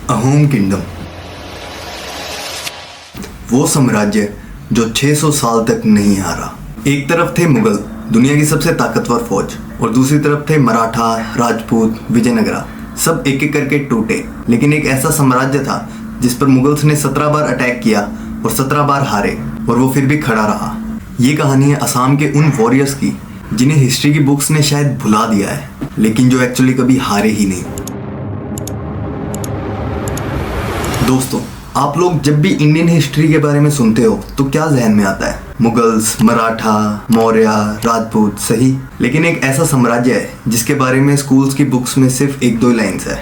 Ahom kingdom, वो साम्राज्य जो 600 साल तक नहीं हारा। एक तरफ थे मुगल, दुनिया की सबसे ताकतवर फौज, और दूसरी तरफ थे मराठा, राजपूत, विजयनगरा। सब एक एक करके टूटे, लेकिन एक ऐसा साम्राज्य था जिस पर मुगल्स ने 17 बार अटैक किया और 17 बार हारे, और वो फिर भी खड़ा रहा। ये कहानी है असम के उन वॉरियर्स की जिन्हें हिस्ट्री की बुक्स ने शायद भुला दिया है, लेकिन जो एक्चुअली कभी हारे ही नहीं। दोस्तों, आप लोग जब भी इंडियन हिस्ट्री के बारे में सुनते हो तो क्या जहन में आता है? मुगल्स, मराठा, मौर्य, राजपूत, सही। लेकिन एक ऐसा साम्राज्य है जिसके बारे में स्कूल्स की बुक्स में सिर्फ एक दो लाइन्स है।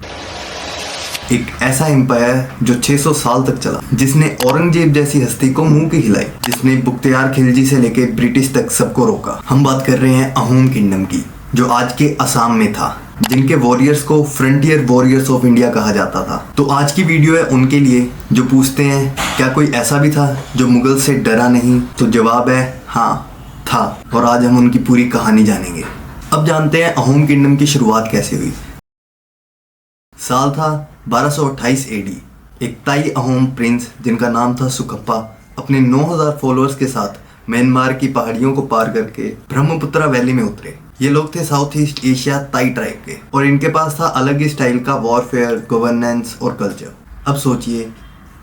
एक ऐसा एम्पायर जो 600 साल तक चला, जिसने औरंगजेब जैसी हस्ती को मुंह की हिलाई, जिसने बुख्तियार खिलजी से लेके ब्रिटिश तक सबको रोका। हम बात कर रहे हैं अहोम किंगडम की, जो आज के असम में था, जिनके वॉरियर्स को फ्रंटियर वॉरियर्स ऑफ इंडिया कहा जाता था। तो आज की वीडियो है उनके लिए जो पूछते हैं क्या कोई ऐसा भी था जो मुगल से डरा नहीं? तो जवाब है हाँ, था। और आज हम उनकी पूरी कहानी जानेंगे। अब जानते हैं अहोम किंगडम की शुरुआत कैसे हुई। साल था 1228 एडी। एक ताई अहोम प्रिंस जिनका नाम था सुखप्पा अपने 9000 फॉलोअर्स के साथ म्यांमार की पहाड़ियों को पार करके ब्रह्मपुत्रा वैली में उतरे। ये लोग थे साउथ ईस्ट एशिया ताई ट्राइब के, और इनके पास था अलग ही स्टाइल का वॉरफेयर, गवर्नेंस और कल्चर। अब सोचिए,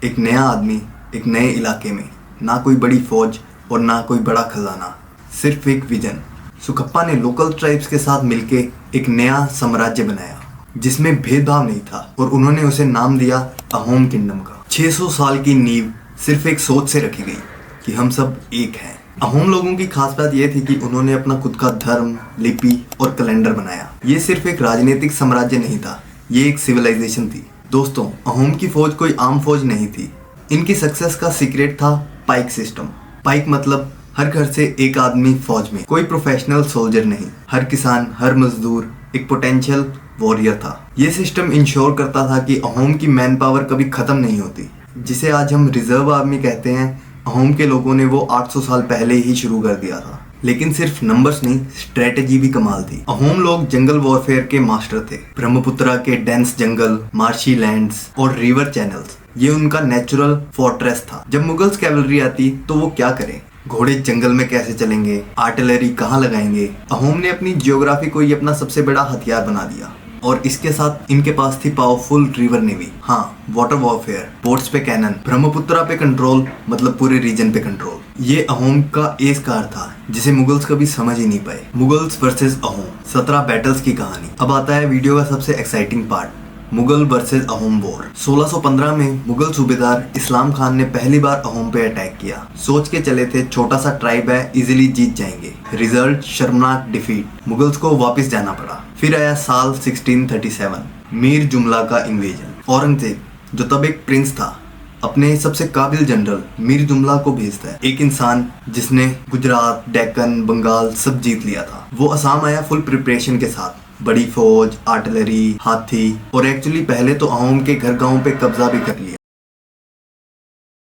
एक नया आदमी एक नए इलाके में, ना कोई बड़ी फौज और ना कोई बड़ा खजाना, सिर्फ एक विजन। सुखप्पा ने लोकल ट्राइब्स के साथ मिलके एक नया साम्राज्य बनाया जिसमें भेदभाव नहीं था, और उन्होंने उसे नाम दिया अहोम किंगडम का। 600 साल की नींव सिर्फ एक सोच से रखी गई कि हम सब एक हैं। अहोम लोगों की खास बात यह थी कि उन्होंने अपना खुद का धर्म, लिपि और कैलेंडर बनाया। ये सिर्फ एक राजनीतिक साम्राज्य नहीं था, ये एक सिविलाइजेशन थी। दोस्तों, अहोम की फौज कोई आम फौज नहीं थी। इनकी सक्सेस का सीक्रेट था पाइक सिस्टम। पाइक मतलब हर घर से एक आदमी फौज में, कोई प्रोफेशनल सोल्जर नहीं। हर किसान, हर मजदूर एक पोटेंशियल वॉरियर था। ये सिस्टम इंश्योर करता था कि अहोम की मैन पावर कभी खत्म नहीं होती, जिसे आज हम रिजर्व आर्मी कहते हैं। अहोम के लोगों ने वो 800 साल पहले ही शुरू कर दिया था। लेकिन सिर्फ नंबर्स नहीं, स्ट्रेटेजी भी कमाल थी। अहोम लोग जंगल वॉरफेयर के मास्टर थे। ब्रह्मपुत्रा के डेंस जंगल, मार्शी लैंड्स और रिवर चैनल्स, ये उनका नेचुरल फोर्ट्रेस था। जब मुगल्स कैवलरी आती तो वो क्या करें? घोड़े जंगल में कैसे चलेंगे? आर्टिलरी कहाँ लगाएंगे? अहोम ने अपनी जियोग्राफी को ही अपना सबसे बड़ा हथियार बना दिया, और इसके साथ इनके पास थी पावरफुल रिवर नेवी। हाँ, वाटर वॉरफेयर, बोट्स पे कैनन, ब्रह्मपुत्रा पे कंट्रोल, मतलब पूरे रीजन पे कंट्रोल। ये अहोम का एस कार था जिसे मुगल्स कभी समझ ही नहीं पाए। मुगल्स वर्सेस अहोम, 17 बैटल्स की कहानी। अब आता है वीडियो का सबसे exciting part, Mughal versus Ahom war. 1615 में मुगल सूबेदार इस्लाम खान ने पहली बार अहोम पे अटैक किया। सोच के चले थे छोटा सा ट्राइब है, इजीली जीत जाएंगे। रिजल्ट शर्मनाक डिफीट, मुगल्स को वापस जाना पड़ा। फिर आया साल 1637, मीर जुमला का इन्वेजन। औरंगजेब, जो तब एक प्रिंस था, अपने सबसे काबिल जनरल मीर जुमला को भेजता है। एक इंसान जिसने गुजरात, डेक्कन, बंगाल सब जीत लिया था। वो असम आया फुल प्रिपरेशन के साथ, बड़ी फौज, आर्टिलरी, हाथी, और एक्चुअली पहले तो अहोम के घर गांव पे कब्जा भी कर लिया।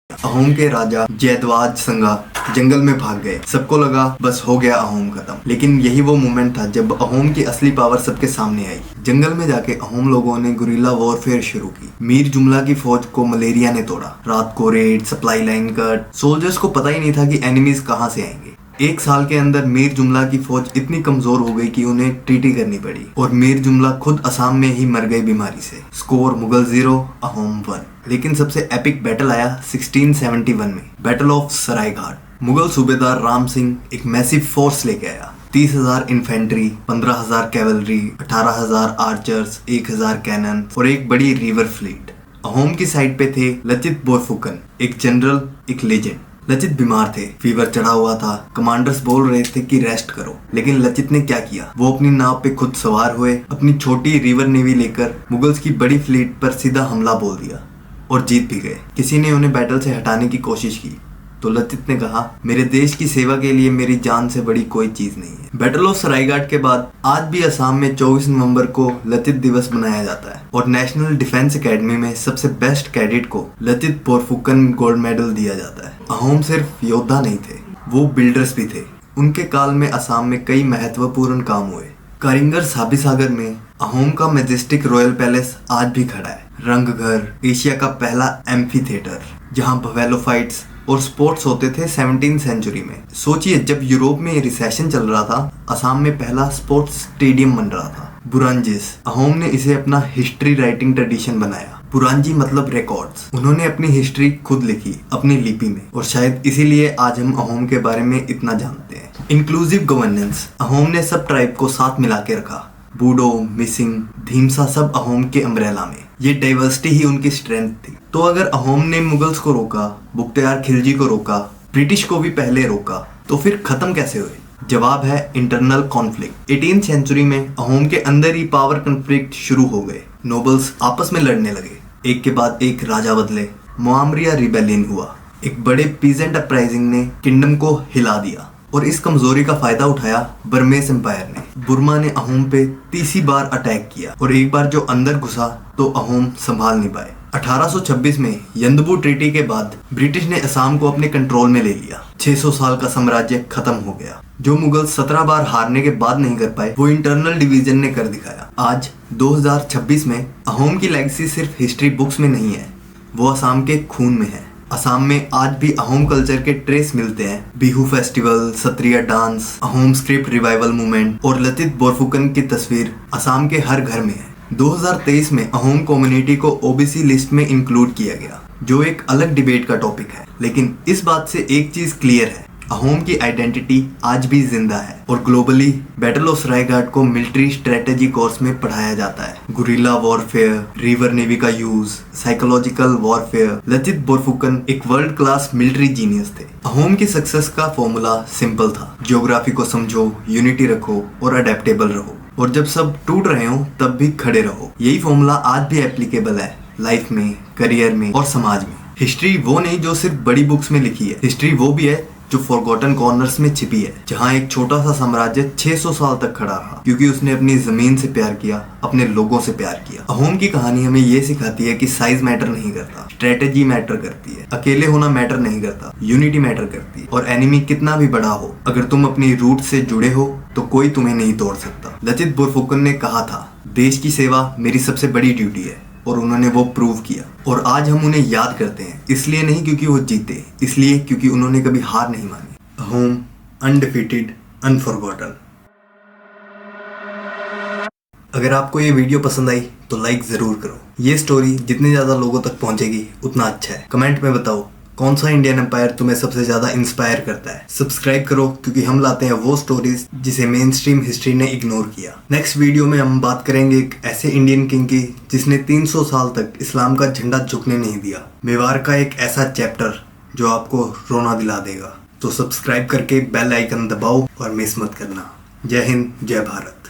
अहोम के राजा जयद्वाज संगा जंगल में भाग गए। सबको लगा बस हो गया अहोम खत्म, लेकिन यही वो मोमेंट था जब अहोम की असली पावर सबके सामने आई। जंगल में जाके अहोम लोगों ने गुरिल्ला वॉरफेयर शुरू की। मीर जुमला की फौज को मलेरिया ने तोड़ा। रात को red, supply line cut. Soldiers को पता ही नहीं था कि एनिमीज कहाँ से आएंगे। एक साल के अंदर मीर जुमला की फौज इतनी कमजोर हो गई कि उन्हें ट्रीटी करनी पड़ी, और मीर जुमला खुद असम में ही मर गए बीमारी से। स्कोर मुगल 0, अहोम 1। लेकिन सबसे एपिक बैटल आया 1671 में, बैटल ऑफ सरायघाट। मुगल सूबेदार राम सिंह एक मैसिव फोर्स लेके आया। 30,000 इन्फेंट्री, 15,000 कैवलरी, 18,000 आर्चर्स, 1,000 कैनन और एक बड़ी रिवर फ्लीट। अहोम की साइड पे थे लचित बोरफुकन, एक जनरल, एक लेजेंड। लचित बीमार थे, फीवर चढ़ा हुआ था। कमांडर्स बोल रहे थे कि रेस्ट करो, लेकिन लचित ने क्या किया? वो अपनी नाव पे खुद सवार हुए, अपनी छोटी रिवर नेवी लेकर मुगल्स की बड़ी फ्लीट पर सीधा हमला बोल दिया, और जीत भी गए। किसी ने उन्हें बैटल से हटाने की कोशिश की तो लचित ने कहा, मेरे देश की सेवा के लिए मेरी जान से बड़ी कोई चीज नहीं है। बैटल ऑफ सरायघाट के बाद आज भी असम में 24 नवंबर को लचित दिवस मनाया जाता है, और नेशनल डिफेंस एकेडमी में सबसे बेस्ट कैडेट को लचित बोरफुकन गोल्ड मेडल दिया जाता है। अहोम सिर्फ योद्धा नहीं थे, वो बिल्डर्स भी थे। उनके काल में असम में कई महत्वपूर्ण काम हुए। कारिंगर साबिसागर में अहोम का मैजेस्टिक रॉयल पैलेस आज भी खड़ा है। रंगघर, एशिया का पहला एम्फी थिएटर जहां बफेलो फाइट्स और स्पोर्ट्स होते थे 17वीं सेंचुरी में। सोचिए, जब यूरोप में रिसेशन चल रहा था, असम में पहला स्पोर्ट्स स्टेडियम बन रहा था। बुरांजिस, अहोम ने इसे अपना हिस्ट्री राइटिंग ट्रेडिशन बनाया। बुरांजी मतलब रिकॉर्ड्स। उन्होंने अपनी हिस्ट्री खुद लिखी अपनी लिपि में, और शायद इसीलिए आज हम अहोम के बारे में इतना जानते हैं। इंक्लूसिव गवर्नेंस, अहोम ने सब ट्राइब को साथ मिला के रखा। बूडो, मिसिंग, धीमसा सब अहोम के अम्ब्रेला में। ये डाइवर्सिटी ही उनकी स्ट्रेंथ थी। तो अगर अहोम ने मुगल्स को रोका, बुख्तियार खिलजी को रोका, ब्रिटिश को भी पहले रोका, तो फिर खत्म कैसे हुए? जवाब है इंटरनल कॉन्फ्लिक्ट। 18वीं सेंचुरी में अहोम के अंदर ही पावर कॉन्फ्लिक्ट शुरू हो गए। नोबल्स आपस में लड़ने लगे, एक के बाद एक राजा बदले। मुआमरिया रिबेलियन हुआ। एक बड़े पीजेंट अपराइजिंग ने किंगडम को हिला दिया, और इस कमजोरी का फायदा उठाया बर्मेस एम्पायर ने। बुर्मा ने अहोम पे 30 बार अटैक किया, और एक बार जो अंदर घुसा तो अहोम संभाल नहीं पाए। 1826 में यंदबू ट्रीटी के बाद ब्रिटिश ने असम को अपने कंट्रोल में ले लिया। 600 साल का साम्राज्य खत्म हो गया। जो मुगल 17 बार हारने के बाद नहीं कर पाए, वो इंटरनल डिवीजन ने कर दिखाया। आज 2026 में अहोम की लेगेसी सिर्फ हिस्ट्री बुक्स में नहीं है, वो असम के खून में है। असम में आज भी अहोम कल्चर के ट्रेस मिलते हैं। Bihu festival, Sattriya dance, Ahom script revival movement और लचित बोरफुकन की तस्वीर असम के हर घर में है। 2023 में अहोम कम्युनिटी को ओबीसी लिस्ट में इंक्लूड किया गया, जो एक अलग डिबेट का टॉपिक है। लेकिन इस बात से एक चीज क्लियर है, अहोम की आइडेंटिटी आज भी जिंदा है, और ग्लोबली बैटल ऑफ सरायघाट को मिलिट्री स्ट्रेटेजी कोर्स में पढ़ाया जाता है। गुरिल्ला वॉरफेयर, रिवर नेवी का use, psychological warfare. Lachit Borphukan एक वर्ल्ड क्लास मिलिट्री जीनियस थे। अहोम की सक्सेस का फॉर्मूला सिंपल था, ज्योग्राफी को समझो, यूनिटी रखो और अडेप्टेबल रहो, और जब सब टूट रहे हो तब भी खड़े रहो। यही फॉर्मूला आज भी एप्लीकेबल है लाइफ में, करियर में और समाज में। हिस्ट्री वो नहीं जो सिर्फ बड़ी बुक्स में लिखी है, हिस्ट्री वो भी है जो फॉरगॉटन कॉर्नर्स में छिपी है, जहाँ एक छोटा सा साम्राज्य 600 साल तक खड़ा रहा, क्योंकि उसने अपनी जमीन से प्यार किया, अपने लोगों से प्यार किया। अहोम की कहानी हमें ये सिखाती है कि साइज मैटर नहीं करता, स्ट्रेटेजी मैटर करती है। अकेले होना मैटर नहीं करता, यूनिटी मैटर करती है। और एनिमी कितना भी बड़ा हो, अगर तुम अपनी रूट से जुड़े हो तो कोई तुम्हें नहीं तोड़ सकता। लचित बोरफुकन ने कहा था, देश की सेवा मेरी सबसे बड़ी ड्यूटी है, और उन्होंने वो प्रूव किया। और आज हम उन्हें याद करते हैं, इसलिए नहीं क्योंकि वो जीते, इसलिए क्योंकि उन्होंने कभी हार नहीं मानी। अहोम, अनडिफीटेड, अनफॉरगॉटन। अगर आपको ये वीडियो पसंद आई तो लाइक जरूर करो। ये स्टोरी जितने ज्यादा लोगों तक पहुंचेगी उतना अच्छा है। कमेंट में बताओ कौन सा इंडियन एम्पायर तुम्हें सबसे ज्यादा इंस्पायर करता है। सब्सक्राइब करो, क्योंकि हम लाते हैं वो स्टोरीज जिसे मेन स्ट्रीम हिस्ट्री ने इग्नोर किया। नेक्स्ट वीडियो में हम बात करेंगे एक ऐसे इंडियन किंग की जिसने 300 साल तक इस्लाम का झंडा झुकने नहीं दिया। मेवाड़ का एक ऐसा चैप्टर जो आपको रोना दिला देगा। तो सब्सक्राइब करके बेल आइकन दबाओ और मिस मत करना। जय हिंद, जय भारत।